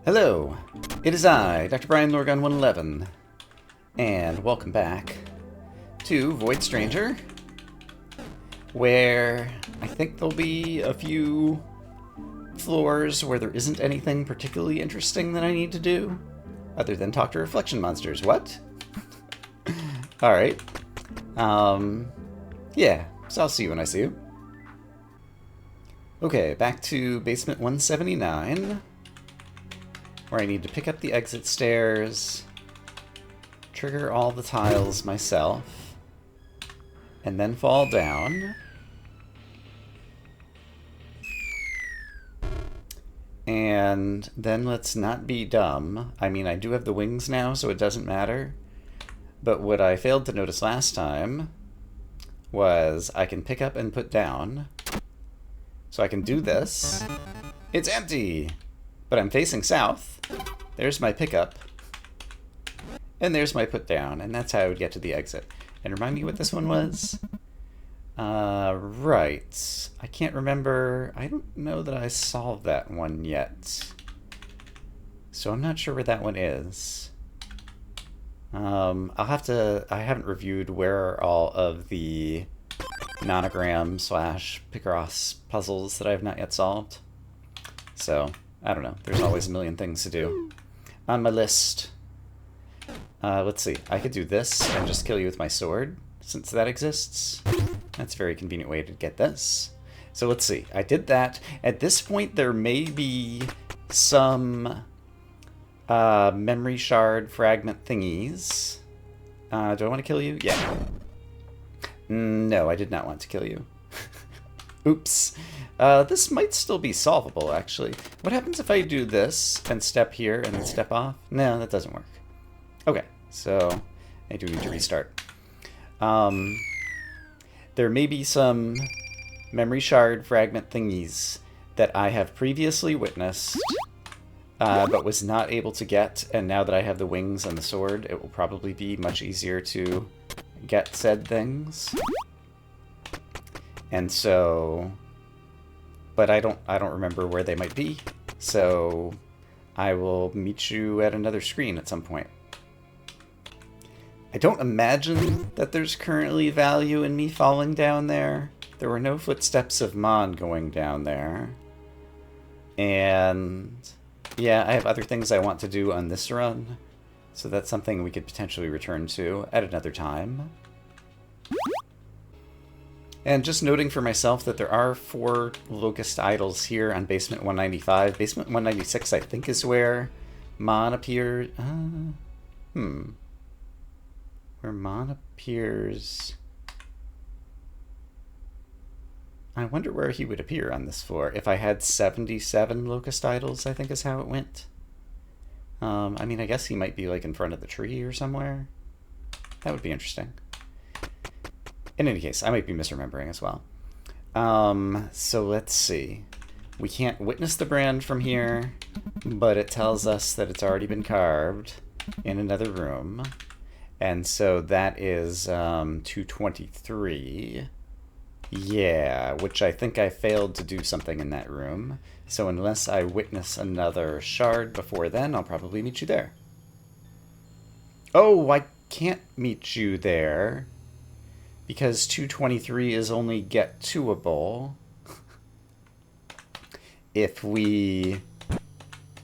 Hello, it is I, Dr. Brian Lorgon 111, and welcome back to Void Stranger, where I think there'll be a few floors where there isn't anything particularly interesting that I need to do, other than talk to reflection monsters. What? Alright. Yeah, so I'll see you when I see you. Okay, back to basement 179. Where I need to pick up the exit stairs, trigger all the tiles myself, and then fall down. And then let's not be dumb. I mean, I do have the wings now, so it doesn't matter. But what I failed to notice last time was I can pick up and put down. So I can do this. It's empty! But I'm facing south. There's my pickup. And there's my put down. And that's how I would get to the exit. And remind me what this one was? Right. I can't remember. I don't know that I solved that one yet. So I'm not sure where that one is. I'll have to... I haven't reviewed where all of the nonogram / Picross puzzles that I have not yet solved. So... I don't know. There's always a million things to do. On my list. Let's see. I could do this and just kill you with my sword, since that exists. That's a very convenient way to get this. So let's see. I did that. At this point, there may be some memory shard fragment thingies. Do I want to kill you? Yeah. No, I did not want to kill you. Oops. This might still be solvable, actually. What happens if I do this and step here and then step off? No, that doesn't work. Okay, so I do need to restart. There may be some memory shard fragment thingies that I have previously witnessed, but was not able to get, and now that I have the wings and the sword, it will probably be much easier to get said things. And so... But I don't remember where they might be, so I will meet you at another screen at some point. I don't imagine that there's currently value in me falling down there. There were no footsteps of Mon going down there. And yeah, I have other things I want to do on this run, so that's something we could potentially return to at another time. And just noting for myself that there are 4 locust idols here on basement 195. Basement 196, I think, is where Mon appears. Where Mon appears... I wonder where he would appear on this floor. If I had 77 locust idols, I think is how it went. I mean, I guess he might be like in front of the tree or somewhere. That would be interesting. In any case, I might be misremembering as well. So let's see. We can't witness the brand from here, but it tells us that it's already been carved in another room. And so that is 223. Yeah, which I think I failed to do something in that room. So unless I witness another shard before then, I'll probably meet you there. Oh, I can't meet you there. Because 223 is only get-to-able if we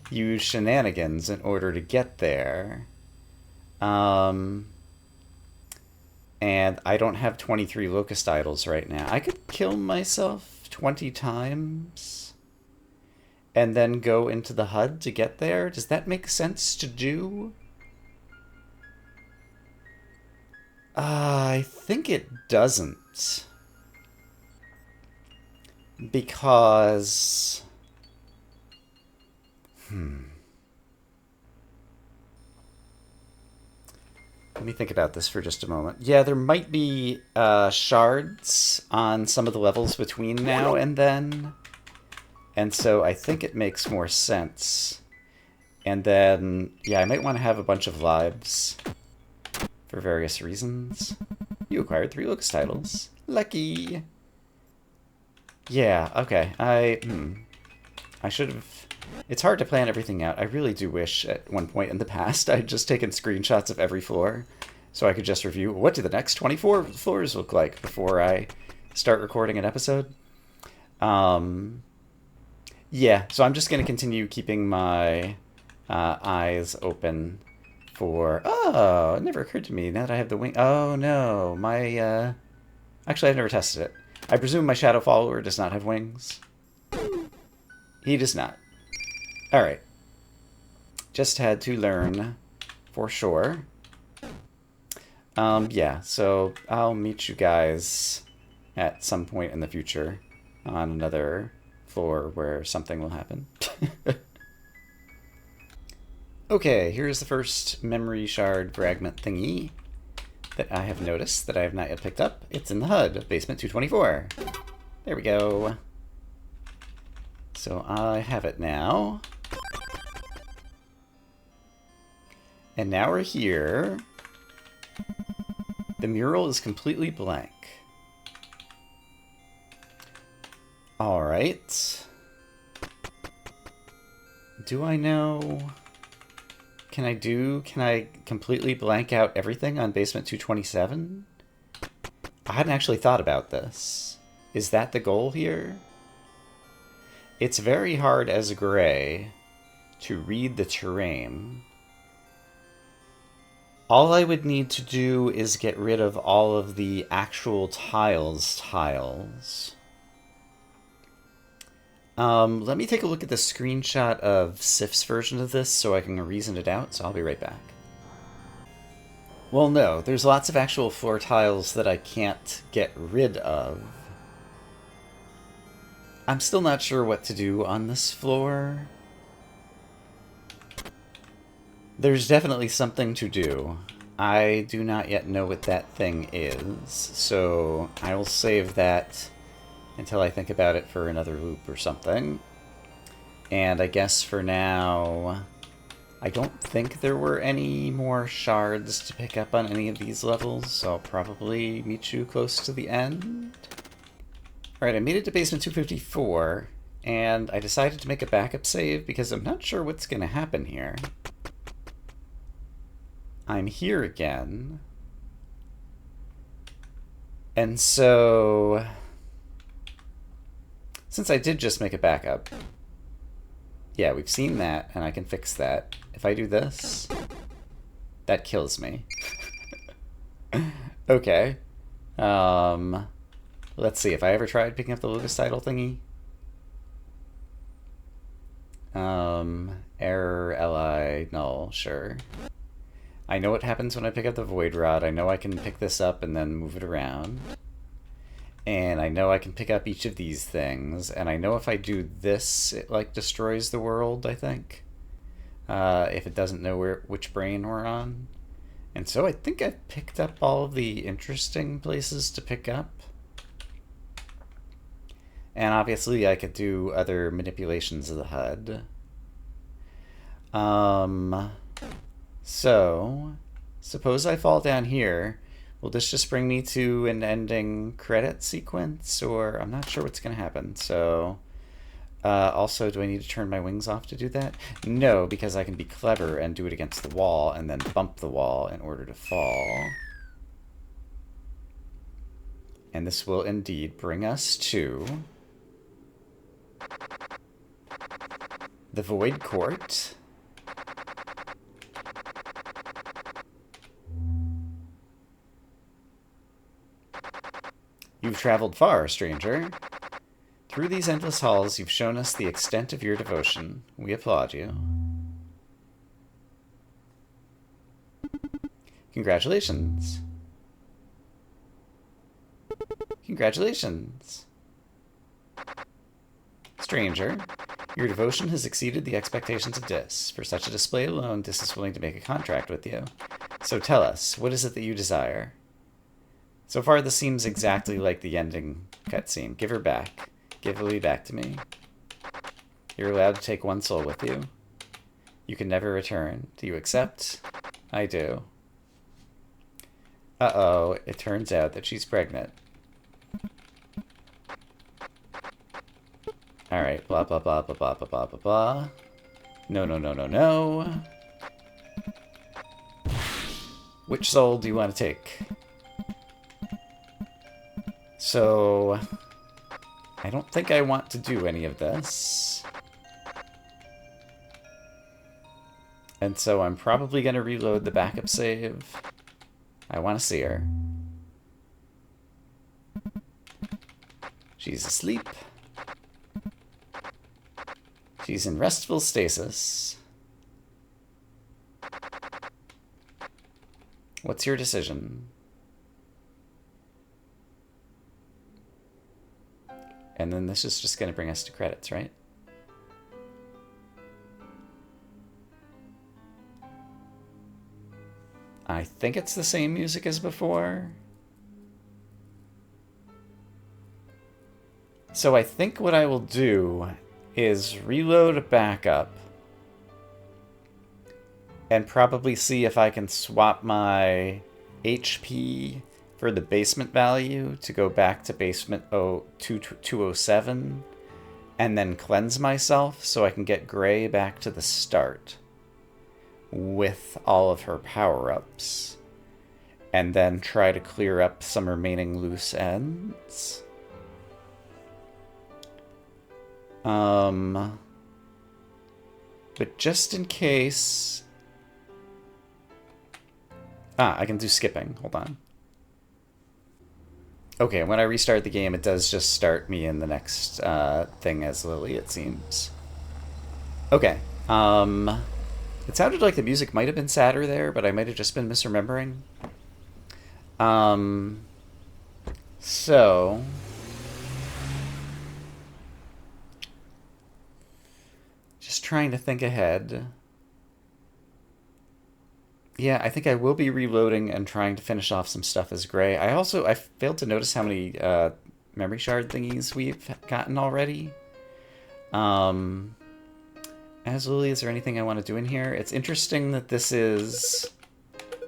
use shenanigans in order to get there. And I don't have 23 locust idols right now. I could kill myself 20 times and then go into the HUD to get there. Does that make sense to do? I think it doesn't. Because... Let me think about this for just a moment. Yeah, there might be shards on some of the levels between now and then. And so I think it makes more sense. And then, yeah, I might want to have a bunch of lives. For various reasons. You acquired 3 locust titles. Lucky! Yeah, okay. I should have It's hard to plan everything out. I really do wish at one point in the past I'd just taken screenshots of every floor so I could just review what do the next 24 floors look like before I start recording an episode. Yeah, so I'm just going to continue keeping my eyes open for... Oh, it never occurred to me now that I have the wing... Oh, no. My... Actually, I've never tested it. I presume my shadow follower does not have wings. He does not. Alright. Just had to learn for sure. Yeah, so I'll meet you guys at some point in the future on another floor where something will happen. Okay, here's the first memory shard fragment thingy that I have noticed that I have not yet picked up. It's in the HUD of basement 224. There we go. So I have it now. And now we're here. The mural is completely blank. Alright. Do I know... Can I completely blank out everything on basement 227? I hadn't actually thought about this. Is that the goal here? It's very hard as a gray to read the terrain. All I would need to do is get rid of all of the actual tiles. Let me take a look at the screenshot of Sif's version of this so I can reason it out, so I'll be right back. Well, no, there's lots of actual floor tiles that I can't get rid of. I'm still not sure what to do on this floor. There's definitely something to do. I do not yet know what that thing is, so I will save that until I think about it for another loop or something. And I guess for now, I don't think there were any more shards to pick up on any of these levels, so I'll probably meet you close to the end. Alright, I made it to basement 254, and I decided to make a backup save because I'm not sure what's going to happen here. I'm here again. And so... Since I did just make a backup, yeah, we've seen that, and I can fix that. If I do this, that kills me. Okay. Let's see, if I ever tried picking up the Locust title thingy. Error, li, null, sure. I know what happens when I pick up the Void Rod. I know I can pick this up and then move it around. And I know I can pick up each of these things, and I know if I do this, it, like, destroys the world, I think. If it doesn't know which brain we're on. And so I think I've picked up all of the interesting places to pick up. And obviously I could do other manipulations of the HUD. So, suppose I fall down here. Will this just bring me to an ending credit sequence, or I'm not sure what's going to happen. So, also, do I need to turn my wings off to do that? No, because I can be clever and do it against the wall and then bump the wall in order to fall. And this will indeed bring us to the Void Court. You've traveled far, stranger. Through these endless halls, you've shown us the extent of your devotion. We applaud you. Congratulations. Congratulations. Stranger, your devotion has exceeded the expectations of Dis. For such a display alone, Dis is willing to make a contract with you. So tell us, what is it that you desire? So far, this seems exactly like the ending cutscene. Give her back. Give Lily back to me. You're allowed to take one soul with you. You can never return. Do you accept? I do. Uh-oh, it turns out that she's pregnant. Alright, blah, blah, blah, blah, blah, blah, blah, blah, blah. No, no, no, no, no. Which soul do you want to take? So, I don't think I want to do any of this. And so I'm probably going to reload the backup save. I want to see her. She's asleep. She's in restful stasis. What's your decision? And then this is just going to bring us to credits, right? I think it's the same music as before. So I think what I will do is reload a backup and probably see if I can swap my HP for the basement value to go back to basement 207 and then cleanse myself so I can get Gray back to the start with all of her power-ups and then try to clear up some remaining loose ends. But just in case... I can do skipping. Hold on. Okay, when I restart the game, it does just start me in the next thing as Lily, it seems. Okay. It sounded like the music might have been sadder there, but I might have just been misremembering. So... just trying to think ahead. Yeah, I think I will be reloading and trying to finish off some stuff as Gray. I failed to notice how many memory shard thingies we've gotten already. As Lily, is there anything I want to do in here? It's interesting that this is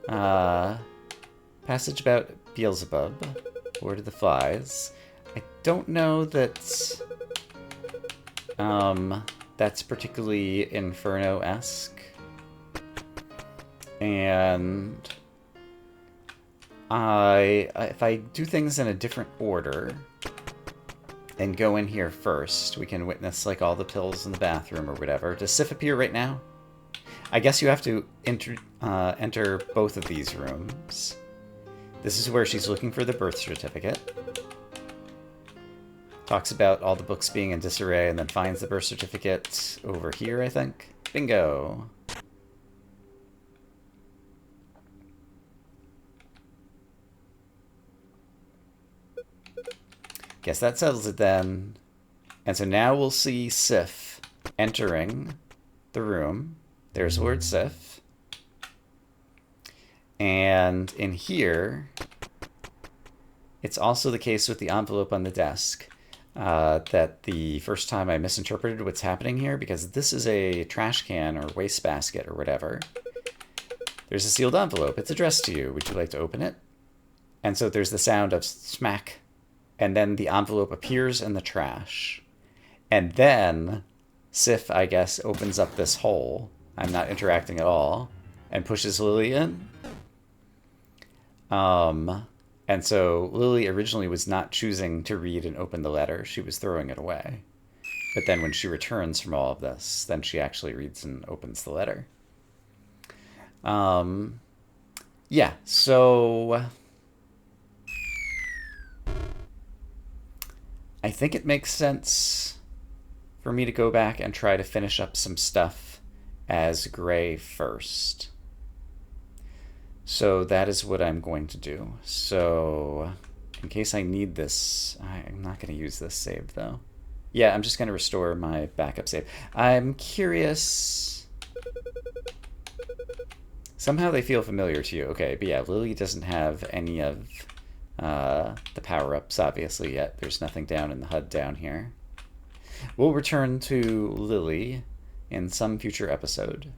passage about Beelzebub, Lord of the Flies. I don't know that that's particularly Inferno-esque. And if I do things in a different order and go in here first, we can witness like all the pills in the bathroom or whatever. Does Sif appear right now? I guess you have to enter both of these rooms. This is where she's looking for the birth certificate. Talks about all the books being in disarray and then finds the birth certificate over here, I think. Bingo. Guess that settles it then. And so now we'll see Sif entering the room. There's the word Sif. And in here, it's also the case with the envelope on the desk. That the first time I misinterpreted what's happening here, because this is a trash can or wastebasket or whatever. There's a sealed envelope. It's addressed to you. Would you like to open it? And so there's the sound of smack, and then the envelope appears in the trash. And then Sif, I guess, opens up this hole. I'm not interacting at all. And pushes Lily in. And so Lily originally was not choosing to read and open the letter. She was throwing it away. But then when she returns from all of this, then she actually reads and opens the letter. Yeah, so... I think it makes sense for me to go back and try to finish up some stuff as Gray first. So that is what I'm going to do. So in case I need this, I'm not going to use this save though. Yeah, I'm just going to restore my backup save. I'm curious. Somehow they feel familiar to you. Okay, but yeah, Lily doesn't have any of the power-ups obviously yet. There's nothing down in the HUD down here. We'll return to Lily in some future episode.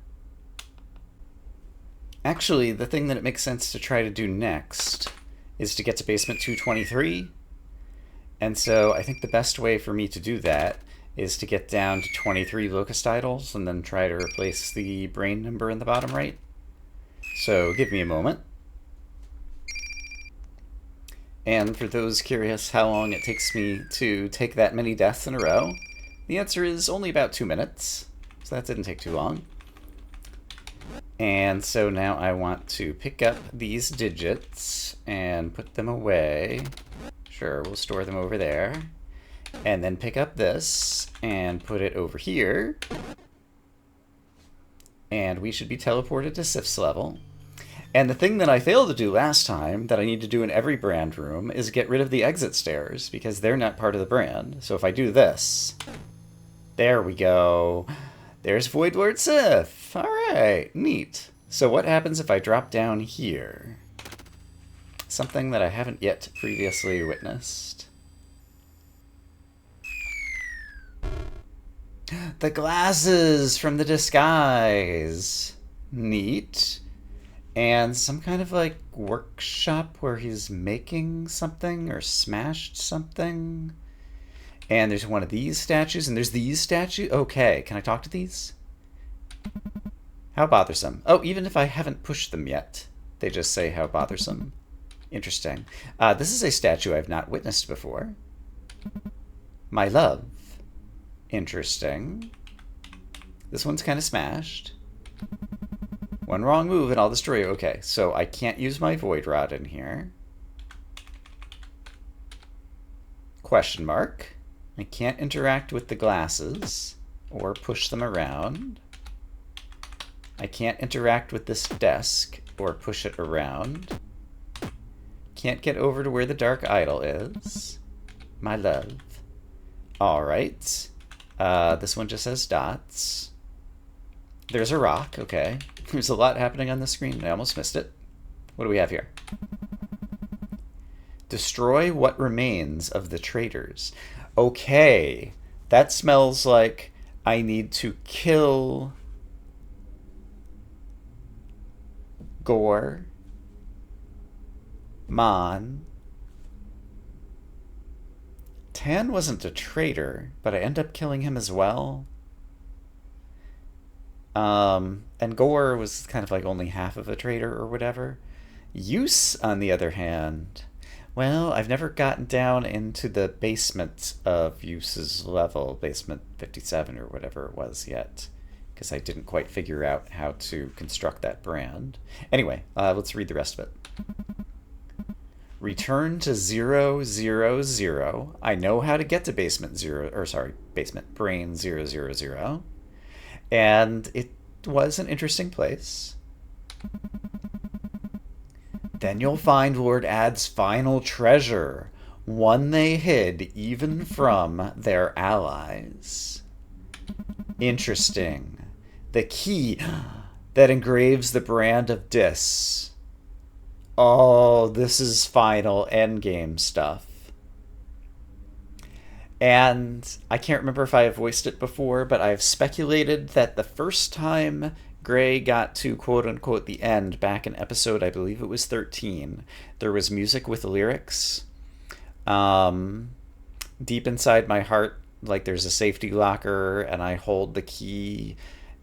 Actually, the thing that it makes sense to try to do next is to get to basement 223. And so I think the best way for me to do that is to get down to 23 locust idols and then try to replace the brain number in the bottom right. So give me a moment. And for those curious how long it takes me to take that many deaths in a row, the answer is only about 2 minutes. So that didn't take too long. And so now I want to pick up these digits and put them away. Sure, we'll store them over there. And then pick up this and put it over here. And we should be teleported to Sif's level. And the thing that I failed to do last time, that I need to do in every brand room, is get rid of the exit stairs, because they're not part of the brand. So if I do this, there we go. There's Void Lord Sif. Alright, neat. So what happens if I drop down here? Something that I haven't yet previously witnessed. The glasses from the disguise. Neat. And some kind of like workshop where he's making something or smashed something. And there's one of these statues and there's these statues. Okay, can I talk to these? How bothersome. Oh, even if I haven't pushed them yet, they just say how bothersome. Interesting. This is a statue I've not witnessed before. My love. Interesting. This one's kind of smashed. One wrong move and I'll destroy you. Okay, so I can't use my Void Rod in here. Question mark. I can't interact with the glasses or push them around. I can't interact with this desk or push it around. Can't get over to where the dark idol is. My love. Alright. This one just says dots. There's a rock, okay. There's a lot happening on the screen. I almost missed it. What do we have here? Destroy what remains of the traitors. Okay. That smells like I need to kill Gore, Mon. Tan wasn't a traitor, but I end up killing him as well. And Gore was kind of like only half of a traitor or whatever. Use, on the other hand, well, I've never gotten down into the basement of Use's level, basement 57 or whatever it was yet, because I didn't quite figure out how to construct that brand. Anyway, let's read the rest of it. Return to 0, 0, 0. I know how to get to basement brain 0, 0, 0. And it was an interesting place. Then you'll find Lord Ad's final treasure, one they hid even from their allies. Interesting. The key that engraves the brand of Dis. Oh, this is final endgame stuff. And I can't remember if I have voiced it before, but I've speculated that the first time Gray got to quote-unquote the end back in episode, I believe it was 13, there was music with lyrics. Deep inside my heart, like there's a safety locker and I hold the key,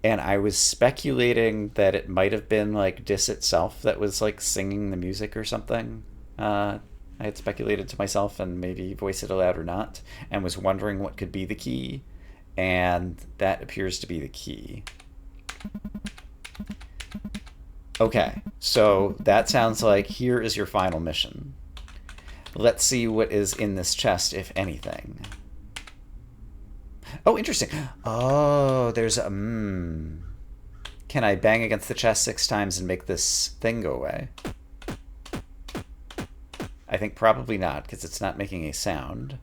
and I was speculating that it might have been like Dis itself that was like singing the music or something. I had speculated to myself and maybe voice it aloud or not, and was wondering what could be the key, and that appears to be the key. Okay, so that sounds like here is your final mission. Let's see what is in this chest, if anything. Oh, interesting. Oh, there's a... Can I bang against the chest 6 times and make this thing go away? I think probably not, because it's not making a sound.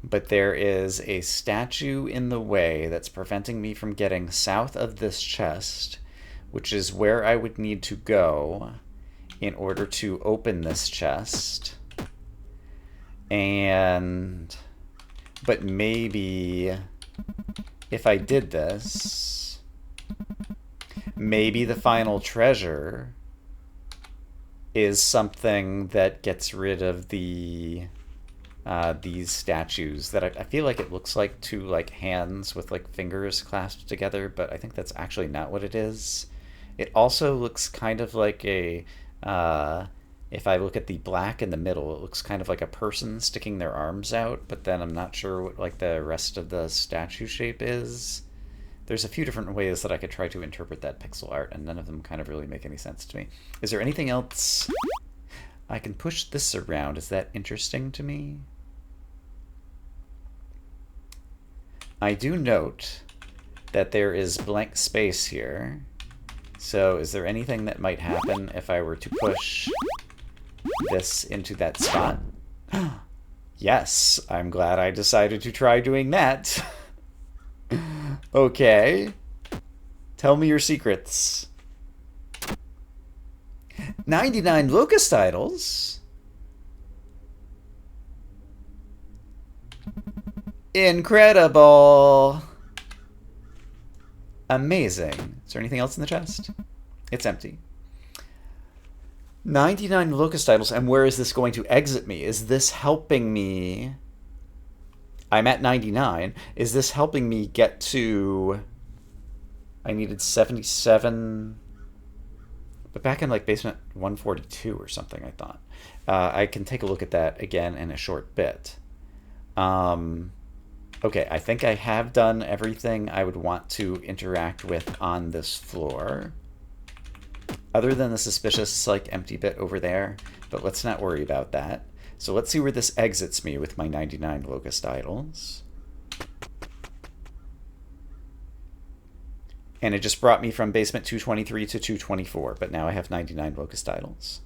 But there is a statue in the way that's preventing me from getting south of this chest, which is where I would need to go in order to open this chest. But maybe if I did this, maybe the final treasure is something that gets rid of the these statues that I feel like it looks like two like hands with like fingers clasped together, but I think that's actually not what it is. It also looks kind of like a, if I look at the black in the middle, it looks kind of like a person sticking their arms out, but then I'm not sure what like the rest of the statue shape is. There's a few different ways that I could try to interpret that pixel art, and none of them kind of really make any sense to me. Is there anything else? I can push this around. Is that interesting to me? I do note that there is blank space here. So is there anything that might happen if I were to push this into that spot? Yes, I'm glad I decided to try doing that. Okay. Tell me your secrets. 99 locust idols? Incredible! Amazing. Is there anything else in the chest? It's empty. 99 locust idols, and where is this going to exit me? Is this helping me? I'm at 99. Is this helping me get to... I needed 77... But back in like basement 142 or something, I thought. I can take a look at that again in a short bit. Okay, I think I have done everything I would want to interact with on this floor. Other than the suspicious, like, empty bit over there. But let's not worry about that. So let's see where this exits me with my 99 locust idols. And it just brought me from basement 223 to 224, but now I have 99 locust idols.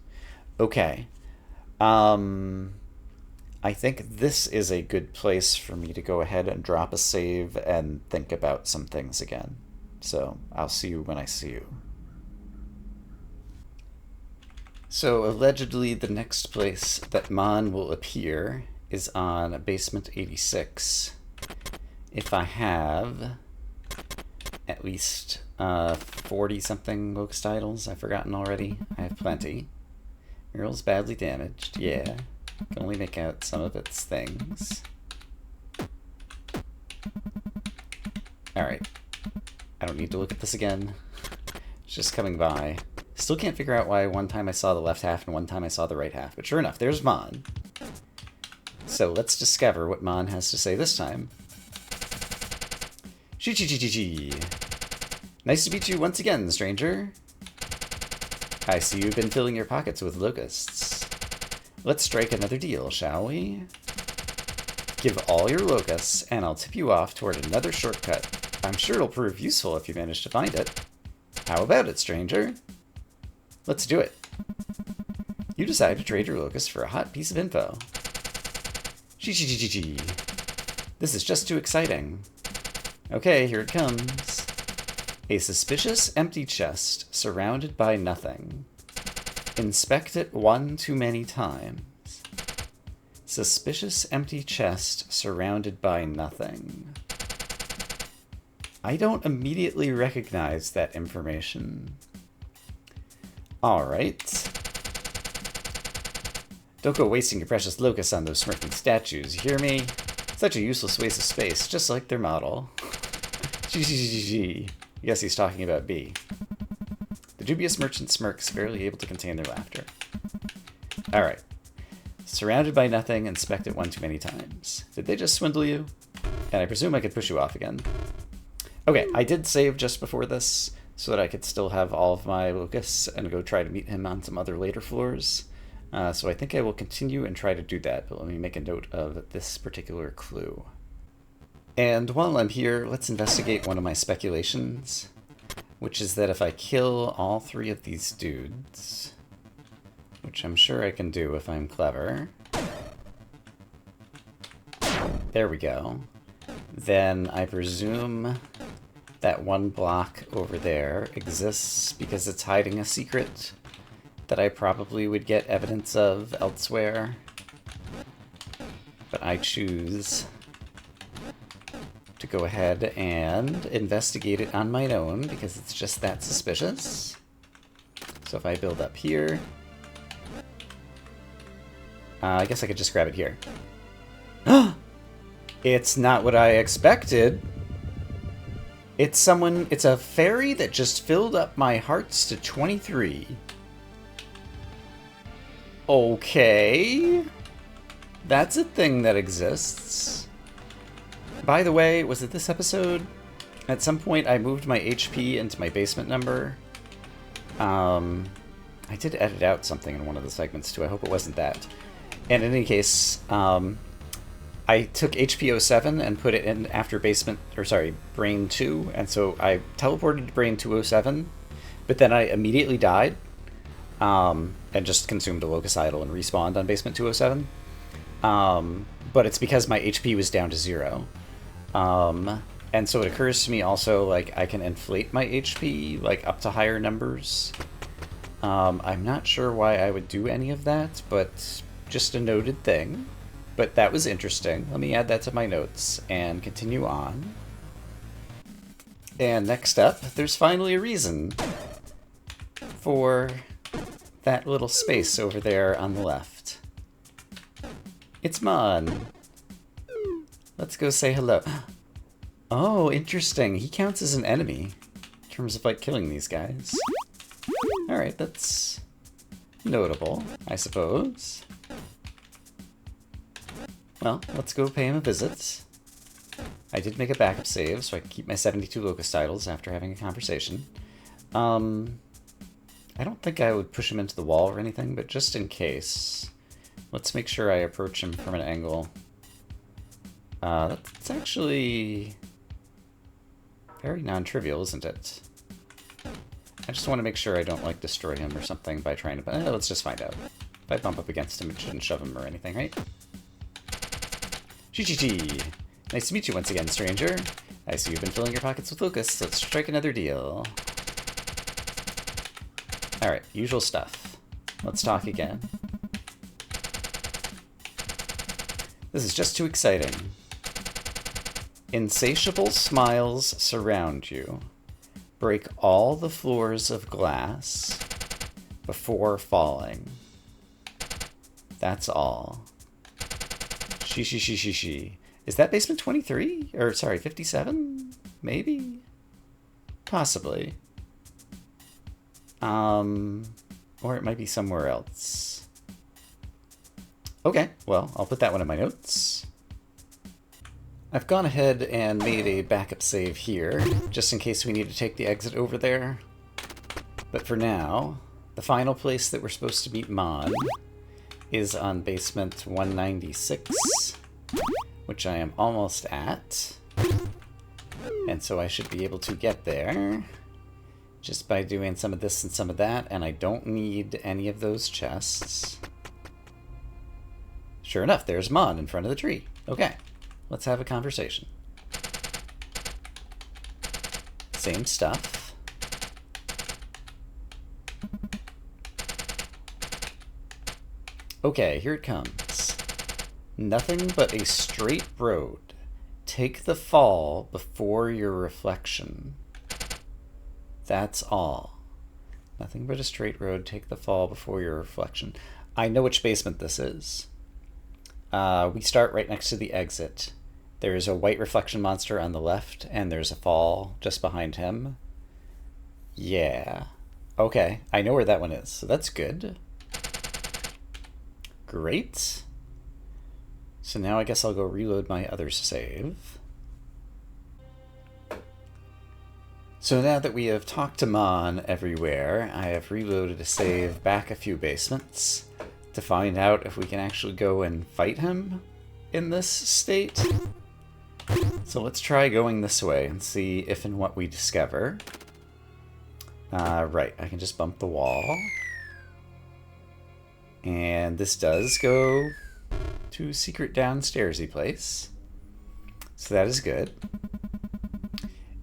Okay. I think this is a good place for me to go ahead and drop a save and think about some things again. So I'll see you when I see you. So allegedly the next place that Mon will appear is on basement 86. If I have at least 40-something locust idols, I've forgotten already. I have plenty. Mural's badly damaged, yeah. Can only make out some of its things. Alright. I don't need to look at this again. It's just coming by. Still can't figure out why one time I saw the left half and one time I saw the right half. But sure enough, there's Mon. So let's discover what Mon has to say this time. Chi-chi-chi-chi-chi. Nice to meet you once again, stranger. I see you've been filling your pockets with locusts. Let's strike another deal, shall we? Give all your locusts, and I'll tip you off toward another shortcut. I'm sure it'll prove useful if you manage to find it. How about it, stranger? Let's do it. You decide to trade your locusts for a hot piece of info. Chi-chi-chi-chi-chi. This is just too exciting. Okay, here it comes. A suspicious empty chest surrounded by nothing. Inspect it one too many times. Suspicious empty chest surrounded by nothing. I don't immediately recognize that information. Alright. Don't go wasting your precious locusts on those smirking statues, you hear me? Such a useless waste of space, just like their model. I guess he's talking about B. The dubious merchant smirks, barely able to contain their laughter. Alright. Surrounded by nothing, inspect it one too many times. Did they just swindle you? And I presume I could push you off again. Okay, I did save just before this, so that I could still have all of my locusts and go try to meet him on some other later floors. So I think I will continue and try to do that, but let me make a note of this particular clue. And while I'm here, let's investigate one of my speculations, which is that if I kill all three of these dudes, which I'm sure I can do if I'm clever. There we go. Then I presume that one block over there exists because it's hiding a secret that I probably would get evidence of elsewhere. But I choose to go ahead and investigate it on my own because it's just that suspicious. So if I build up here, I guess I could just grab it here. It's not what I expected. It's a fairy that just filled up my hearts to 23. Okay. That's a thing that exists. By the way, was it this episode? At some point I moved my HP into my basement number. I did edit out something in one of the segments too. I hope it wasn't that. And in any case, I took HP 07 and put it in after Brain 2, and so I teleported to Brain 207, but then I immediately died, and just consumed a Locus Idol and respawned on Basement 207. But it's because my HP was down to 0. And so it occurs to me also, like, I can inflate my HP, like, up to higher numbers. I'm not sure why I would do any of that, but just a noted thing. But that was interesting. Let me add that to my notes and continue on. And next up, there's finally a reason for that little space over there on the left. It's Mon. Let's go say hello. Oh, interesting. He counts as an enemy in terms of, like, killing these guys. Alright, that's notable, I suppose. Well, let's go pay him a visit. I did make a backup save, so I can keep my 72 Locust titles after having a conversation. I don't think I would push him into the wall or anything, but just in case, let's make sure I approach him from an angle. That's actually very non-trivial, isn't it? I just want to make sure I don't, like, destroy him or something by trying to... let's just find out. If I bump up against him, it shouldn't shove him or anything, right? Chi-chi-chi! Nice to meet you once again, stranger. I see you've been filling your pockets with locusts. Let's strike another deal. Alright, usual stuff. Let's talk again. This is just too exciting. Insatiable smiles surround you. Break all the floors of glass before falling. That's all. She. Is that Basement 23? Or, sorry, 57? Maybe? Possibly. Or it might be somewhere else. Okay, well, I'll put that one in my notes. I've gone ahead and made a backup save here, just in case we need to take the exit over there. But for now, the final place that we're supposed to meet Mon is on Basement 196, which I am almost at. And so I should be able to get there just by doing some of this and some of that, and I don't need any of those chests. Sure enough, there's Mon in front of the tree. Okay. Let's have a conversation. Same stuff. Okay, here it comes. Nothing but a straight road. Take the fall before your reflection. That's all. Nothing but a straight road. Take the fall before your reflection. I know which basement this is. We start right next to the exit. There's a white reflection monster on the left, and there's a fall just behind him. Yeah. Okay, I know where that one is, so that's good. Great. So now I guess I'll go reload my other save. So now that we have talked to Mon everywhere, I have reloaded a save back a few basements to find out if we can actually go and fight him in this state. So let's try going this way and see if and what we discover. Right, I can just bump the wall. And this does go to secret downstairsy place. So that is good.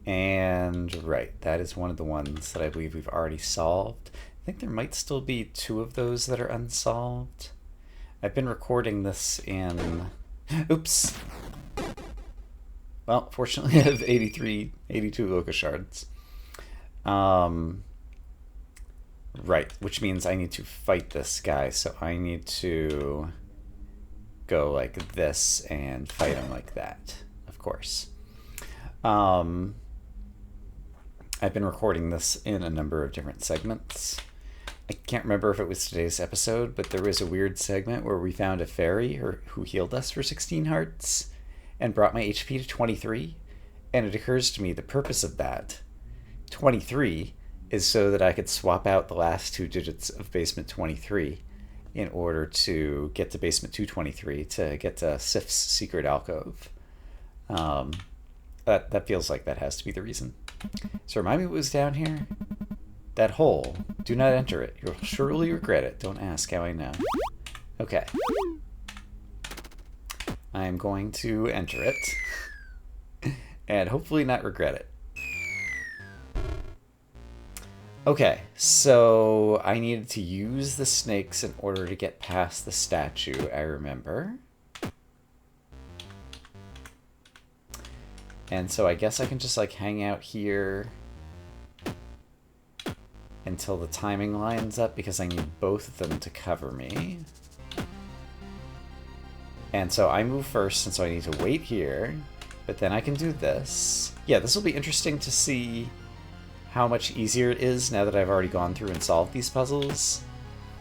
And right, that is one of the ones that I believe we've already solved. I think there might still be 2 of those that are unsolved. I've been recording this in... Oops! Well, fortunately I have 82 Locust shards. Right, which means I need to fight this guy, so I need to go like this and fight him like that, of course. I've been recording this in a number of different segments. I can't remember if it was today's episode, but there was a weird segment where we found a fairy who healed us for 16 hearts and brought my HP to 23. And it occurs to me the purpose of that, 23, is so that I could swap out the last 2 digits of basement 23 in order to get to basement 223 to get to Sif's secret alcove. That feels like that has to be the reason. So remind me what was down here. That hole. Do not enter it. You'll surely regret it. Don't ask how I know. Okay. I'm going to enter it. And hopefully not regret it. Okay, so I needed to use the snakes in order to get past the statue, I remember. And so I guess I can just like hang out here until the timing lines up because I need both of them to cover me. And so I move first, and so I need to wait here, but then I can do this. Yeah, this will be interesting to see how much easier it is now that I've already gone through and solved these puzzles.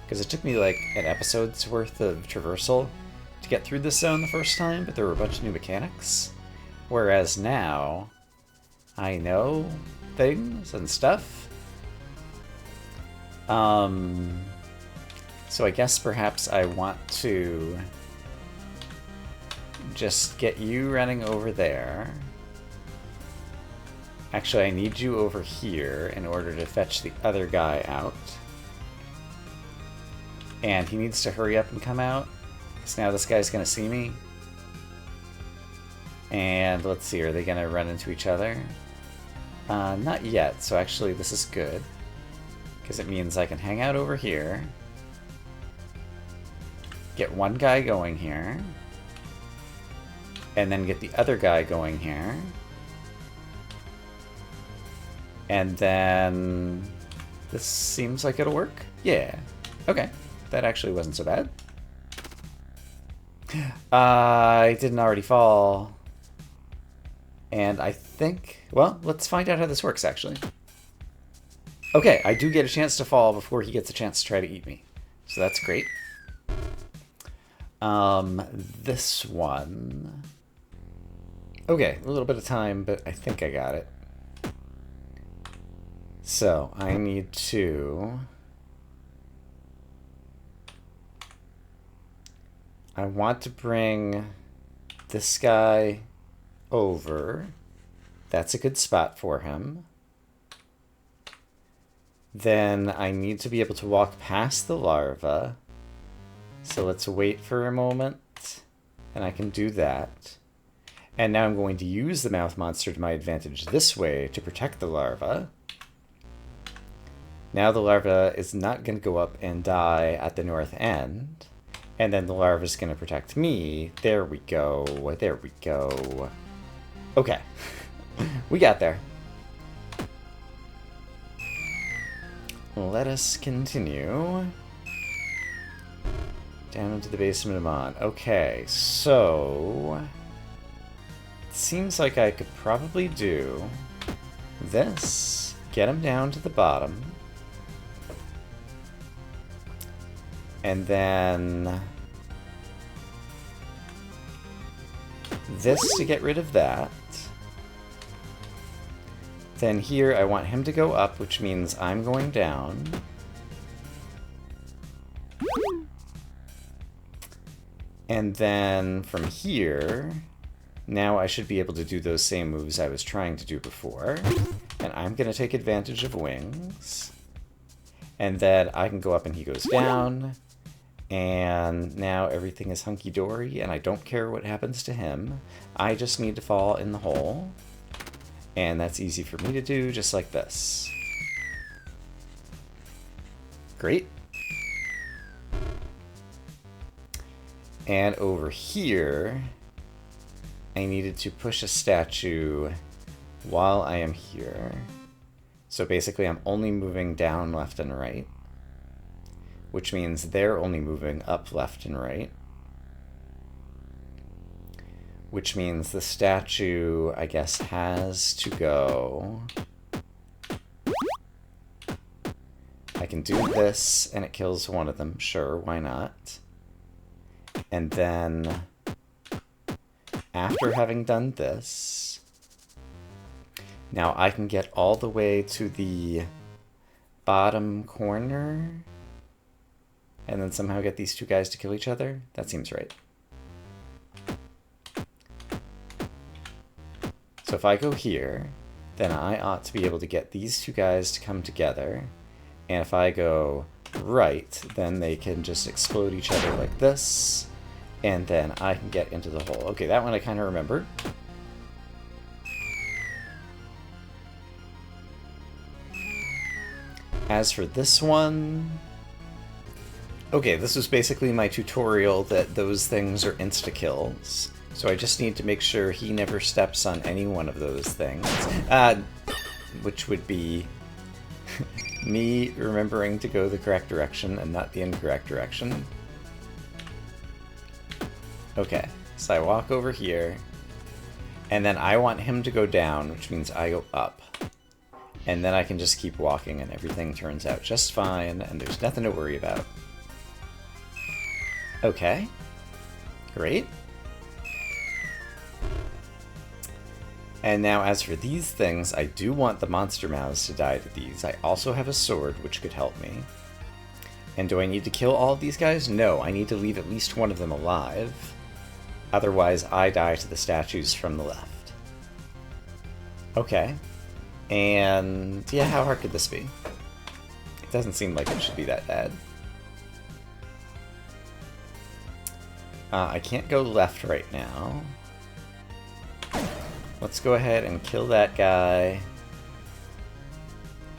Because it took me like an episode's worth of traversal to get through this zone the first time, but there were a bunch of new mechanics. Whereas now, I know things and stuff. So I guess perhaps I want to just get you running over there. Actually, I need you over here in order to fetch the other guy out. And he needs to hurry up and come out, because now this guy's going to see me. And let's see, are they going to run into each other? Not yet, so actually this is good. Because it means I can hang out over here. Get one guy going here. And then get the other guy going here. And then this seems like it'll work. Yeah. Okay. That actually wasn't so bad. I didn't already fall. And I think, well, let's find out how this works, actually. Okay, I do get a chance to fall before he gets a chance to try to eat me. So that's great. This one. Okay, a little bit of time, but I think I got it. So, I need to... I want to bring this guy over. That's a good spot for him. Then I need to be able to walk past the larva. So let's wait for a moment. And I can do that. And now I'm going to use the mouth monster to my advantage this way to protect the larva. Now the larva is not going to go up and die at the north end. And then the larva is going to protect me. There we go. There we go. Okay. We got there. Let us continue. Down into the basement of Mon. Okay, so... It seems like I could probably do this. Get him down to the bottom. And then... this to get rid of that. Then here I want him to go up, which means I'm going down. And then from here, now I should be able to do those same moves I was trying to do before. And I'm going to take advantage of wings. And then I can go up and he goes down. And now everything is hunky-dory, and I don't care what happens to him. I just need to fall in the hole. And that's easy for me to do, just like this. Great. And over here, I needed to push a statue while I am here. So basically I'm only moving down, left, and right. Which means they're only moving up, left, and right. which means the statue, I guess, has to go. I can do this, and it kills one of them. Sure, why not? And then, after having done this, now I can get all the way to the bottom corner, and then somehow get these two guys to kill each other? That seems right. So if I go here, then I ought to be able to get these two guys to come together. And if I go right, then they can just explode each other like this. And then I can get into the hole. Okay, that one I kind of remember. As for this one... Okay, this was basically my tutorial that those things are insta-kills. So I just need to make sure he never steps on any one of those things. Which would be me remembering to go the correct direction and not the incorrect direction. Okay, so I walk over here, and then I want him to go down, which means I go up. And then I can just keep walking and everything turns out just fine, and there's nothing to worry about. Okay, great. And now as for these things, I do want the monster mouths to die to these. I also have a sword, which could help me. And do I need to kill all of these guys? No, I need to leave at least one of them alive. Otherwise, I die to the statues from the left. Okay. And yeah, how hard could this be? It doesn't seem like it should be that bad. I can't go left right now. Let's go ahead and kill that guy.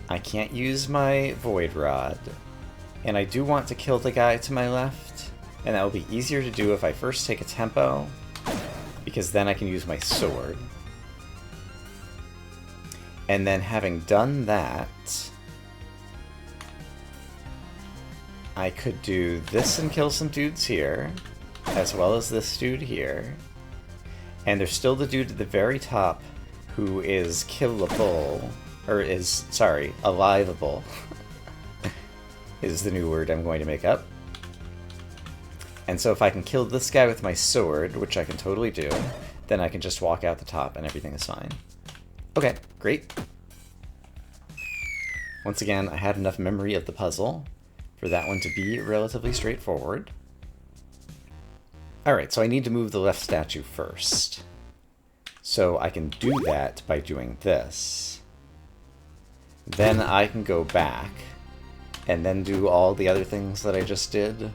I can't use my Void Rod. And I do want to kill the guy to my left. And that will be easier to do if I first take a tempo, because then I can use my sword. And then having done that, I could do this and kill some dudes here, as well as this dude here. And there's still the dude at the very top who is killable, or is, sorry, aliveable, is the new word I'm going to make up. And so if I can kill this guy with my sword, which I can totally do, then I can just walk out the top and everything is fine. Okay, great. Once again, I had enough memory of the puzzle for that one to be relatively straightforward. Alright, so I need to move the left statue first. So I can do that by doing this. Then I can go back and then do all the other things that I just did.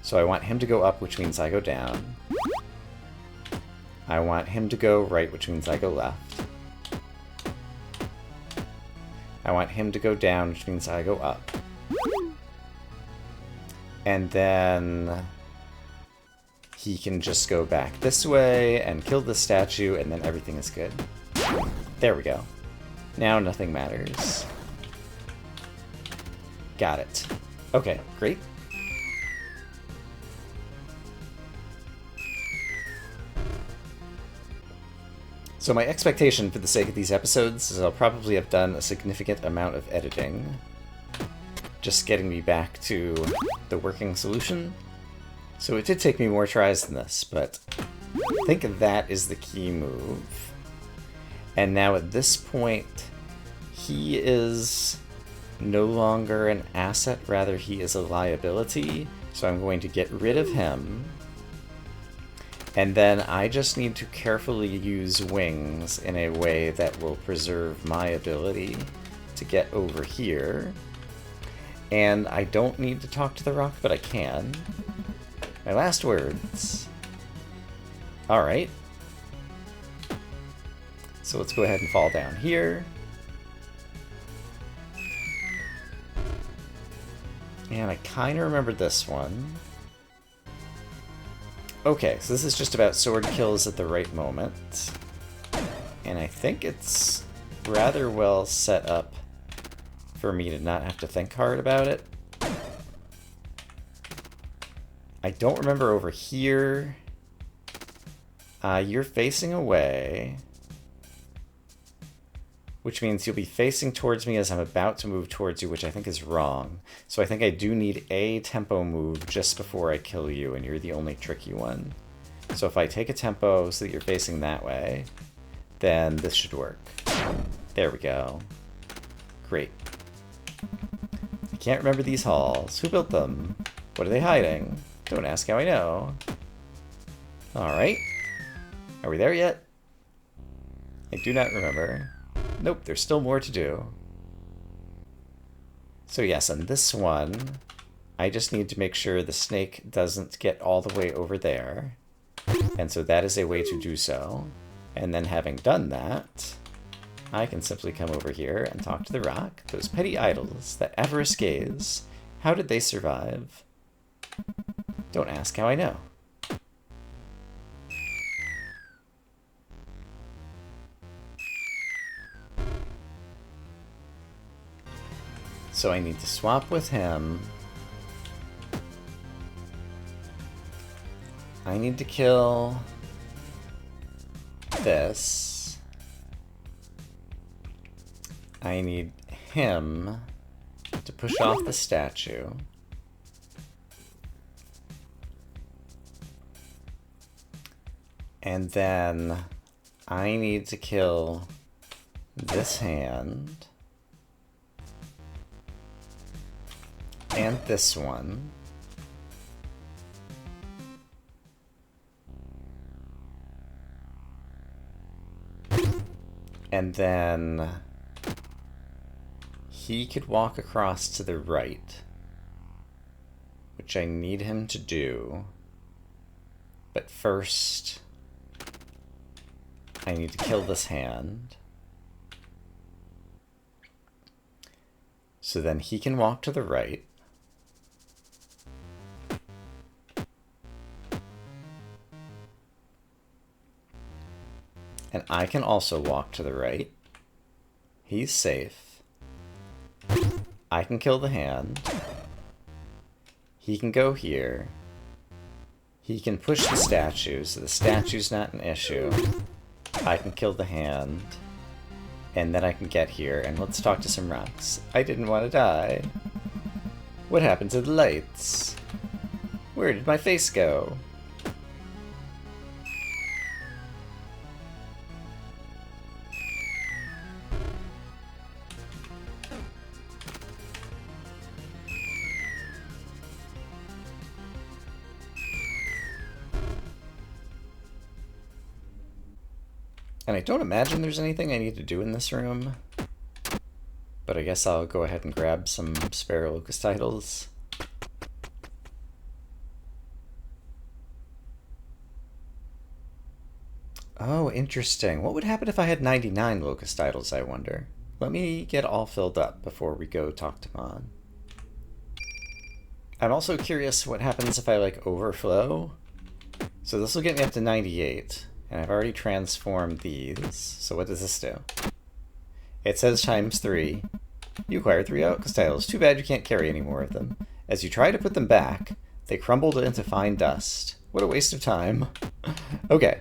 So I want him to go up, which means I go down. I want him to go right, which means I go left. I want him to go down, which means I go up. And then he can just go back this way and kill the statue, and then everything is good. There we go. Now nothing matters. Got it. Okay, great. So my expectation for the sake of these episodes is I'll probably have done a significant amount of editing, just getting me back to the working solution. So it did take me more tries than this, but I think that is the key move. And now at this point, he is no longer an asset, rather he is a liability. So I'm going to get rid of him. And then I just need to carefully use wings in a way that will preserve my ability to get over here. And I don't need to talk to the rock, but I can. My last words. Alright. So let's go ahead and fall down here. And I kind of remember this one. Okay, so this is just about sword kills at the right moment. And I think it's rather well set up for me to not have to think hard about it. I don't remember over here You're facing away, which means you'll be facing towards me as I'm about to move towards you, which I think is wrong. So I think I do need a tempo move just before I kill you, and you're the only tricky one. So if I take a tempo so that you're facing that way, then this should work. There we go. Great. I can't remember these halls. Who built them? What are they hiding? Don't ask how I know. Alright. Are we there yet? I do not remember. Nope, there's still more to do. So yes, on this one, I just need to make sure the snake doesn't get all the way over there. And so that is a way to do so. And then having done that, I can simply come over here and talk to the rock. Those petty idols, that avarice gaze, how did they survive? Don't ask how I know. So I need to swap with him. I need to kill this. I need him to push off the statue. And then I need to kill this hand. And this one. And then he could walk across to the right, which I need him to do. But first, I need to kill this hand. So then he can walk to the right. And I can also walk to the right. He's safe. I can kill the hand. He can go here. He can push the statue, so the statue's not an issue. I can kill the hand. And then I can get here, and let's talk to some rocks. I didn't want to die. What happened to the lights? Where did my face go? And I don't imagine there's anything I need to do in this room, but I guess I'll go ahead and grab some spare locust titles. Oh, interesting. What would happen if I had 99 locust titles, I wonder? Let me get all filled up before we go talk to Mon. I'm also curious what happens if I, like, overflow. So this will get me up to 98. And I've already transformed these. So what does this do? It says ×3. You acquired 3 locust titles. Too bad you can't carry any more of them. As you try to put them back, they crumbled into fine dust. What a waste of time. Okay.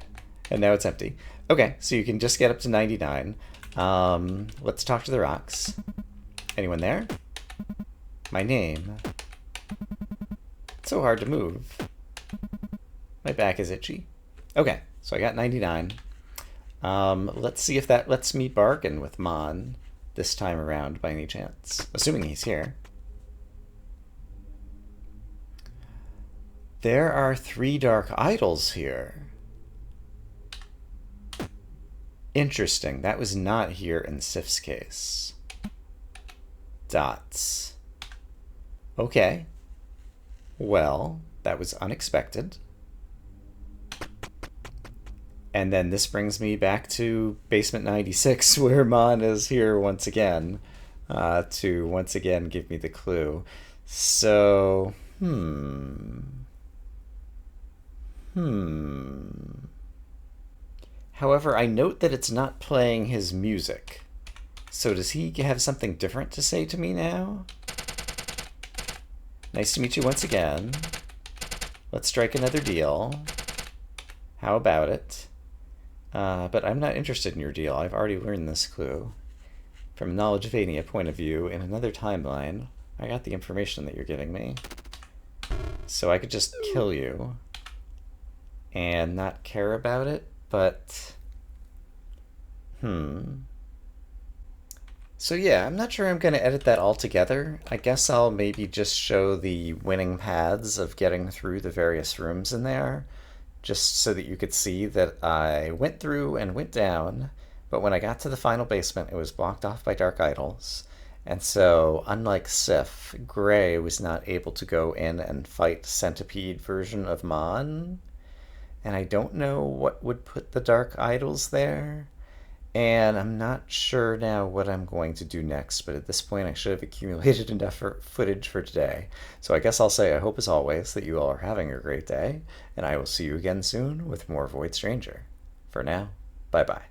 And now it's empty. Okay, so you can just get up to 99. Let's talk to the rocks. Anyone there? My name. It's so hard to move. My back is itchy. Okay. So I got 99. Let's see if that lets me bargain with Mon this time around by any chance. Assuming he's here. There are 3 dark idols here. Interesting. That was not here in Sif's case. Dots. Okay. Well, that was unexpected. And then this brings me back to Basement 96, where Mon is here once again, to once again give me the clue. So, However, I note that it's not playing his music. So does he have something different to say to me now? Nice to meet you once again. Let's strike another deal. How about it? But I'm not interested in your deal. I've already learned this clue. From a Knowledgevania point of view, in another timeline, I got the information that you're giving me. So I could just kill you and not care about it, but... So yeah, I'm not sure I'm going to edit that all together. I guess I'll maybe just show the winning paths of getting through the various rooms in there, just so that you could see that I went through and went down, but when I got to the final basement, it was blocked off by dark idols. And so, unlike Sif, Gray was not able to go in and fight Centipede version of Mon, and I don't know what would put the dark idols there. And I'm not sure now what I'm going to do next, but at this point I should have accumulated enough footage for today. So I guess I'll say I hope as always that you all are having a great day, and I will see you again soon with more Void Stranger. For now, bye bye.